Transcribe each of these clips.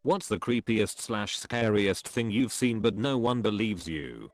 What's the creepiest / scariest thing you've seen but no one believes you?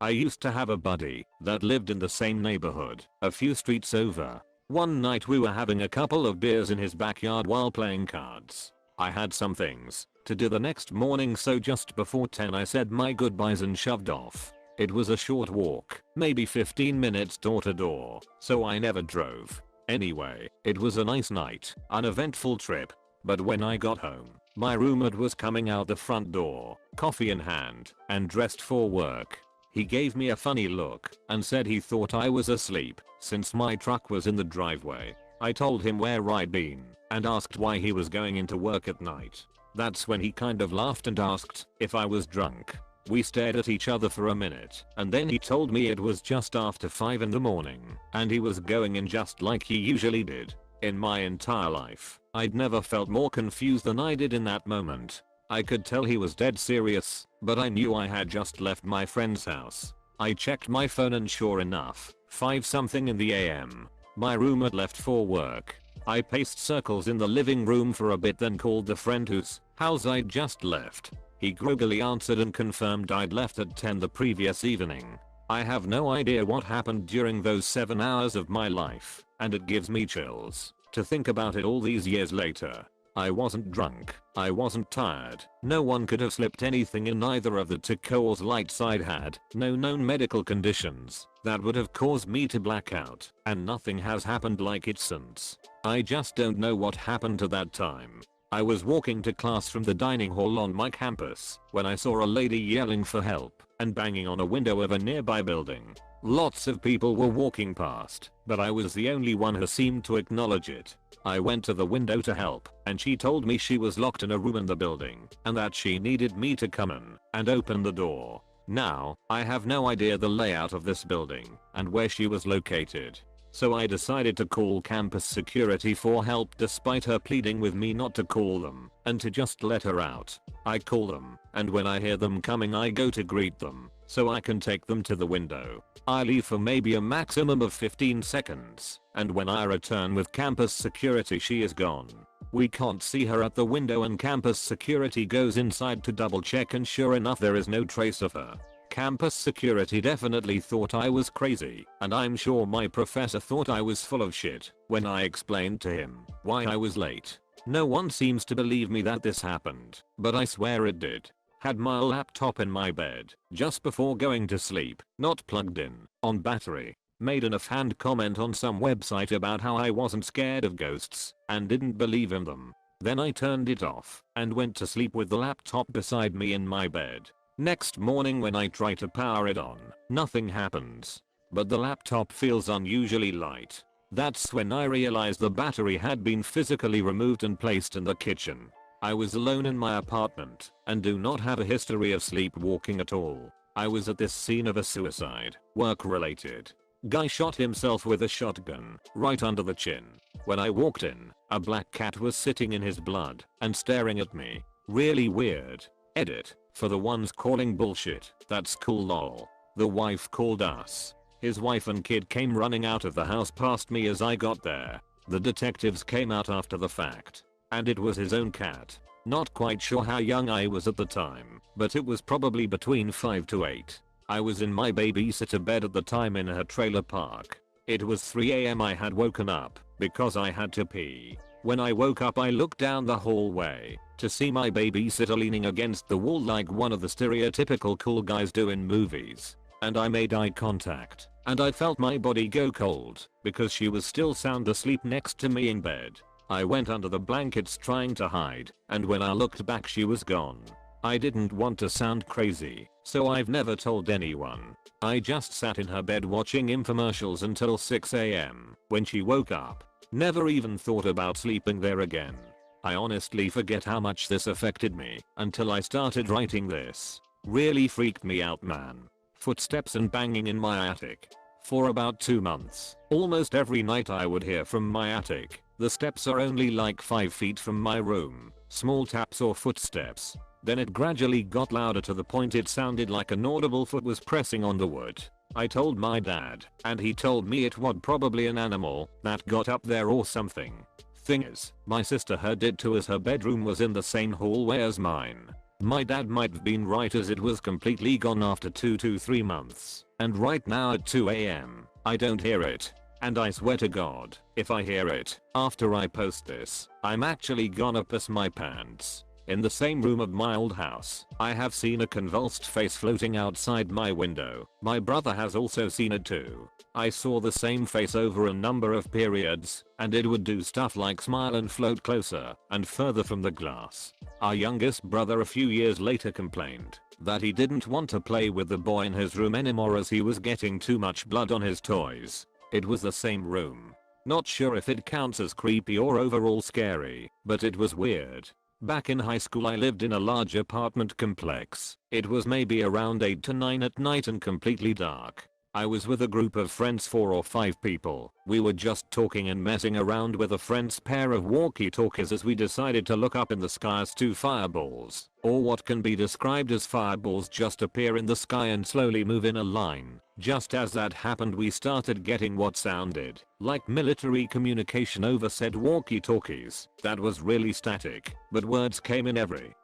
I used to have a buddy that lived in the same neighborhood, a few streets over. One night we were having a couple of beers in his backyard while playing cards. I had some things to do the next morning, so just before 10 I said my goodbyes and shoved off. It was a short walk, maybe 15 minutes door to door, so I never drove. Anyway, it was a nice night, uneventful trip. But when I got home, my roommate was coming out the front door, coffee in hand, and dressed for work. He gave me a funny look and said he thought I was asleep since my truck was in the driveway. I told him where I'd been and asked why he was going into work at night. That's when he kind of laughed and asked if I was drunk. We stared at each other for a minute and then he told me it was just after 5 in the morning and he was going in just like he usually did. In my entire life, I'd never felt more confused than I did in that moment. I could tell he was dead serious, but I knew I had just left my friend's house. I checked my phone and sure enough, 5 something in the AM. My roommate left for work. I paced circles in the living room for a bit, then called the friend whose house I'd just left. He groggily answered and confirmed I'd left at 10 the previous evening. I have no idea what happened during those 7 hours of my life, and it gives me chills to think about it all these years later. I wasn't drunk, I wasn't tired, no one could have slipped anything in either of the two cause lights I'd had, no known medical conditions that would have caused me to black out, and nothing has happened like it since. I just don't know what happened to that time. I was walking to class from the dining hall on my campus when I saw a lady yelling for help and banging on a window of a nearby building. Lots of people were walking past, but I was the only one who seemed to acknowledge it. I went to the window to help, and she told me she was locked in a room in the building and that she needed me to come in and open the door. Now, I have no idea the layout of this building and where she was located. So I decided to call campus security for help despite her pleading with me not to call them and to just let her out. I call them, and when I hear them coming I go to greet them so I can take them to the window. I leave for maybe a maximum of 15 seconds, and when I return with campus security she is gone. We can't see her at the window and campus security goes inside to double check, and sure enough there is no trace of her. Campus security definitely thought I was crazy, and I'm sure my professor thought I was full of shit when I explained to him why I was late. No one seems to believe me that this happened, but I swear it did. Had my laptop in my bed just before going to sleep, not plugged in, on battery. Made an offhand comment on some website about how I wasn't scared of ghosts and didn't believe in them. Then I turned it off and went to sleep with the laptop beside me in my bed. Next morning when I try to power it on, nothing happens. But the laptop feels unusually light. That's when I realized the battery had been physically removed and placed in the kitchen. I was alone in my apartment and do not have a history of sleepwalking at all. I was at this scene of a suicide, work related. Guy shot himself with a shotgun right under the chin. When I walked in, a black cat was sitting in his blood and staring at me. Really weird. Edit. For the ones calling bullshit, that's cool lol. The wife called us. His wife and kid came running out of the house past me as I got there. The detectives came out after the fact. And it was his own cat. Not quite sure how young I was at the time, but it was probably between 5 to 8. I was in my babysitter bed at the time in her trailer park. It was 3 AM. I had woken up because I had to pee. When I woke up I looked down the hallway to see my babysitter leaning against the wall like one of the stereotypical cool guys do in movies. And I made eye contact, and I felt my body go cold because she was still sound asleep next to me in bed. I went under the blankets trying to hide, and when I looked back she was gone. I didn't want to sound crazy, so I've never told anyone. I just sat in her bed watching infomercials until 6 AM when she woke up. Never even thought about sleeping there again. I honestly forget how much this affected me until I started writing this. Really freaked me out, man. Footsteps and banging in my attic. For about 2 months, almost every night I would hear from my attic. The steps are only like 5 feet from my room. Small taps or footsteps. Then it gradually got louder to the point it sounded like an audible foot was pressing on the wood. I told my dad, and he told me it was probably an animal that got up there or something. Thing is, my sister heard it too as her bedroom was in the same hallway as mine. My dad might have been right as it was completely gone after 2 to 3 months, and right now at 2 AM, I don't hear it. And I swear to God, if I hear it, after I post this, I'm actually gonna piss my pants. In the same room of my old house, I have seen a convulsed face floating outside my window. My brother has also seen it too. I saw the same face over a number of periods, and it would do stuff like smile and float closer and further from the glass. Our youngest brother a few years later complained that he didn't want to play with the boy in his room anymore as he was getting too much blood on his toys. It was the same room. Not sure if it counts as creepy or overall scary, but it was weird. Back in high school I lived in a large apartment complex. It was maybe around 8 to 9 at night and completely dark. I was with a group of friends, 4 or 5 people. We were just talking and messing around with a friend's pair of walkie-talkies as we decided to look up in the sky as 2 fireballs, or what can be described as fireballs, just appear in the sky and slowly move in a line. Just as that happened, we started getting what sounded like military communication over said walkie-talkies. That was really static, but words came in every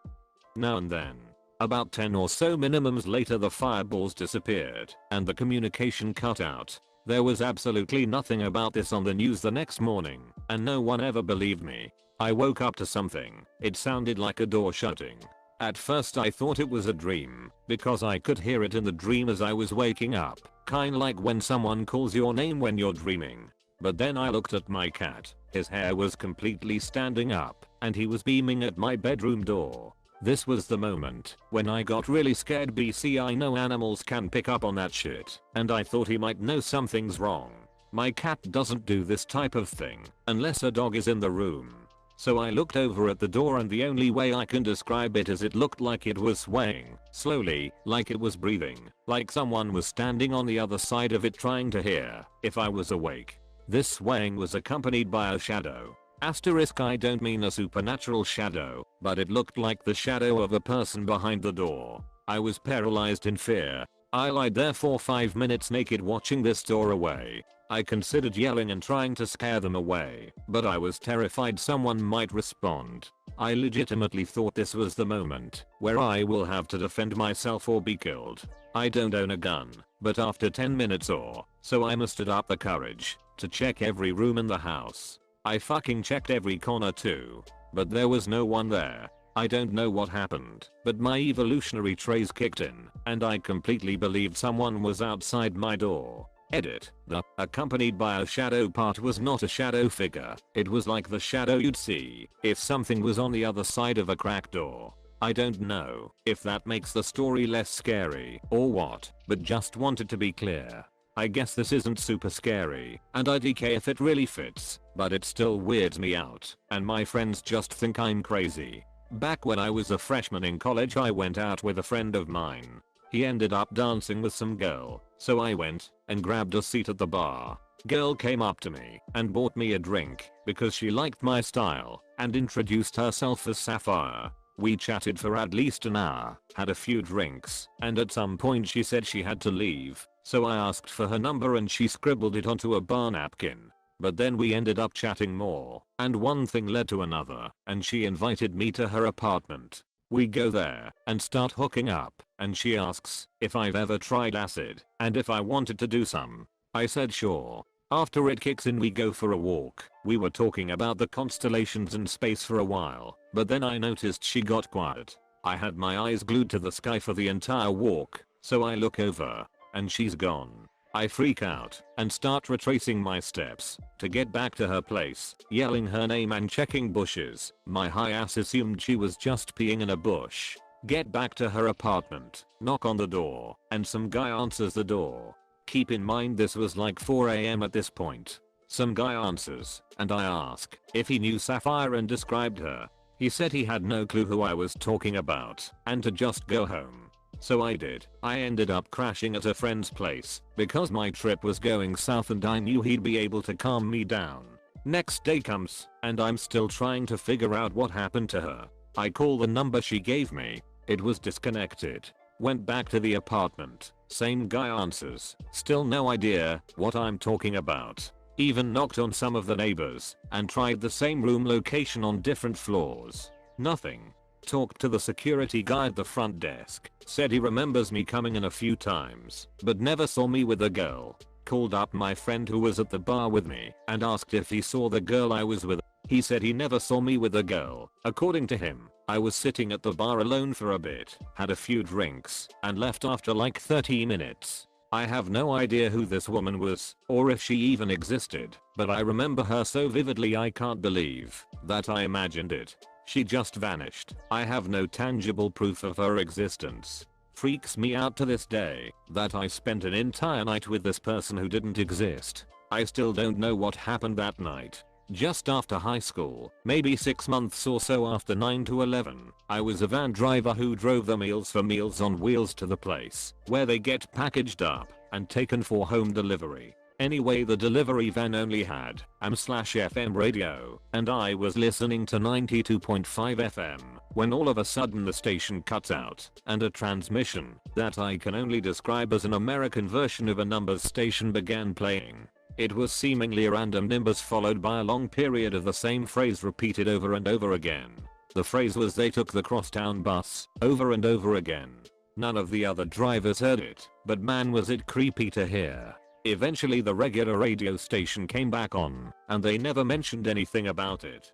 now and then. About 10 or so minimums later the fireballs disappeared and the communication cut out. There was absolutely nothing about this on the news the next morning, and no one ever believed me. I woke up to something. It sounded like a door shutting. At first I thought it was a dream, because I could hear it in the dream as I was waking up, kinda like when someone calls your name when you're dreaming. But then I looked at my cat. His hair was completely standing up, and he was beaming at my bedroom door. This was the moment when I got really scared. BC, I know animals can pick up on that shit, and I thought he might know something's wrong. My cat doesn't do this type of thing unless a dog is in the room. So I looked over at the door, and the only way I can describe it is it looked like it was swaying slowly, like it was breathing, like someone was standing on the other side of it trying to hear if I was awake. This swaying was accompanied by a shadow. Asterisk, I don't mean a supernatural shadow, but it looked like the shadow of a person behind the door. I was paralyzed in fear. I lied there for 5 minutes naked watching this door away. I considered yelling and trying to scare them away, but I was terrified someone might respond. I legitimately thought this was the moment where I will have to defend myself or be killed. I don't own a gun, but after 10 minutes or so I mustered up the courage to check every room in the house. I fucking checked every corner too, but there was no one there. I don't know what happened, but my evolutionary traits kicked in, and I completely believed someone was outside my door. Edit. The accompanied by a shadow part was not a shadow figure. It was like the shadow you'd see if something was on the other side of a cracked door. I don't know if that makes the story less scary or what, but just wanted to be clear. I guess this isn't super scary, and I DK if it really fits, but it still weirds me out, and my friends just think I'm crazy. Back when I was a freshman in college, I went out with a friend of mine. He ended up dancing with some girl, so I went and grabbed a seat at the bar. Girl came up to me and bought me a drink because she liked my style and introduced herself as Sapphire. We chatted for at least an hour, had a few drinks, and at some point she said she had to leave. So I asked for her number and she scribbled it onto a bar napkin. But then we ended up chatting more, and one thing led to another, and she invited me to her apartment. We go there and start hooking up, and she asks if I've ever tried acid and if I wanted to do some. I said sure. After it kicks in we go for a walk. We were talking about the constellations and space for a while, but then I noticed she got quiet. I had my eyes glued to the sky for the entire walk, so I look over and she's gone. I freak out and start retracing my steps to get back to her place, yelling her name and checking bushes. My high ass assumed she was just peeing in a bush. Get back to her apartment, knock on the door, and some guy answers the door. Keep in mind this was like 4 AM at this point. Some guy answers, and I ask if he knew Sapphire and described her. He said he had no clue who I was talking about and to just go home. So I did. I ended up crashing at a friend's place because my trip was going south and I knew he'd be able to calm me down. Next day comes and I'm still trying to figure out what happened to her. I call the number she gave me. It was disconnected. Went back to the apartment. Same guy answers. Still no idea what I'm talking about. Even knocked on some of the neighbors and tried the same room location on different floors. Nothing. Talked to the security guy at the front desk. Said he remembers me coming in a few times, but never saw me with a girl. Called up my friend who was at the bar with me and asked if he saw the girl I was with. He said he never saw me with a girl. According to him, I was sitting at the bar alone for a bit, had a few drinks, and left after like 30 minutes. I have no idea who this woman was, or if she even existed, but I remember her so vividly I can't believe that I imagined it. She just vanished. I have no tangible proof of her existence. Freaks me out to this day that I spent an entire night with this person who didn't exist. I still don't know what happened that night. Just after high school, maybe 6 months or so after 9 to 11, I was a van driver who drove the meals for Meals on Wheels to the place where they get packaged up and taken for home delivery. Anyway, the delivery van only had AM/FM radio, and I was listening to 92.5 FM when all of a sudden the station cuts out and a transmission that I can only describe as an American version of a numbers station began playing. It was seemingly random numbers followed by a long period of the same phrase repeated over and over again. The phrase was "they took the crosstown bus" over and over again. None of the other drivers heard it, but man was it creepy to hear. Eventually the regular radio station came back on, and they never mentioned anything about it.